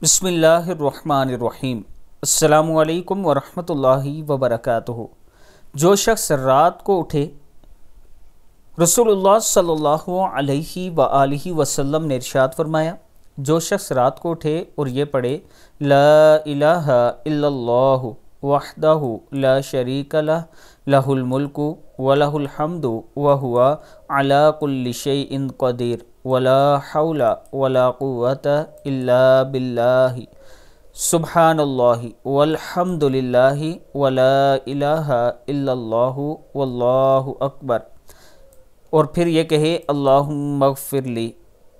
बिस्मिल्लाहिर्रहमानिर्रहीम। अस्सलामु अलैकुम वरहमतुल्लाहि वबरकातुहू। जो शख्स रात को उठे, रसूलुल्लाह सल्लल्लाहु अलैहि वआलिहि वसल्लम ने इरशाद फरमाया, जो शख्स रात को उठे और ये पढ़े ला इलाहा इल्लल्लाहु वहदहु ला शरीका लह लहुल मुल्कु व लहुल हम्दु व हुवा अला कुल्लि शैइन क़दीर वला हौला वला कुव्वता इल्ला बिल्लाहि सुब्हानल्लाहि वल्हम्दुलिल्लाहि वला इलाहा इल्लल्लाहु वल्लाहु अकबर। और फिर ये कहे अल्लाहुम्मा अग़फ़िरली,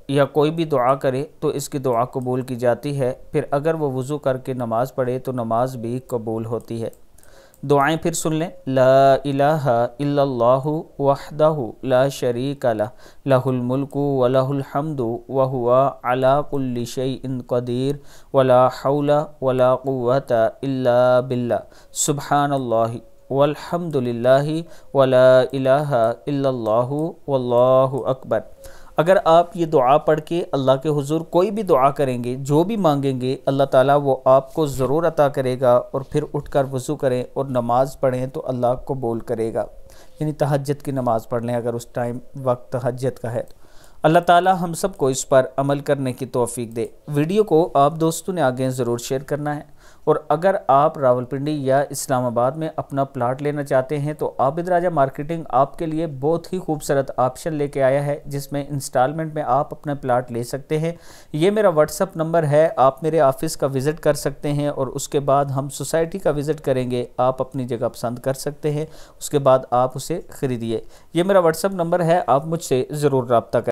या कोई भी दुआ करे तो इसकी दुआ कबूल की जाती है। फिर अगर वो वज़ू करके नमाज़ पढ़े तो नमाज भी कबूल होती है। दुआएं फिर सुन लें। ला इलाहा इल्लल्लाहु वहदहु ला शरीका लह लहुल मुल्कु व लहुल हम्दु व हुवा अला कुल्लि शैइन क़दीर वला हौला वला कुव्वता इल्ला बिल्लाह सुब्हानल्लाहि वल्हम्दुलिल्लाहि वला इलाहा इल्लल्लाहु वल्लाहु अकबर। अगर आप ये दुआ पढ़ के अल्लाह के हुजूर कोई भी दुआ करेंगे, जो भी मांगेंगे, अल्लाह ताला वो आपको ज़रूर अता करेगा। और फिर उठकर वज़ू करें और नमाज़ पढ़ें तो अल्लाह कबूल करेगा। यानी तहज्जुद की नमाज़ पढ़ लें अगर उस टाइम वक्त तहज्जुद का है तो। अल्लाह ताला हम सब को इस पर अमल करने की तौफीक दे। वीडियो को आप दोस्तों ने आगे ज़रूर शेयर करना है। और अगर आप रावलपिंडी या इस्लामाबाद में अपना प्लाट लेना चाहते हैं तो आबिद राजा मार्केटिंग आपके लिए बहुत ही खूबसूरत ऑप्शन लेके आया है, जिसमें इंस्टॉलमेंट में आप अपना प्लाट ले सकते हैं। ये मेरा व्हाट्सअप नंबर है, आप मेरे ऑफिस का विज़िट कर सकते हैं और उसके बाद हम सोसाइटी का विज़िट करेंगे। आप अपनी जगह पसंद कर सकते हैं, उसके बाद आप उसे ख़रीदिए। ये मेरा व्हाट्सअप नंबर है, आप मुझसे ज़रूर रब्ता करें।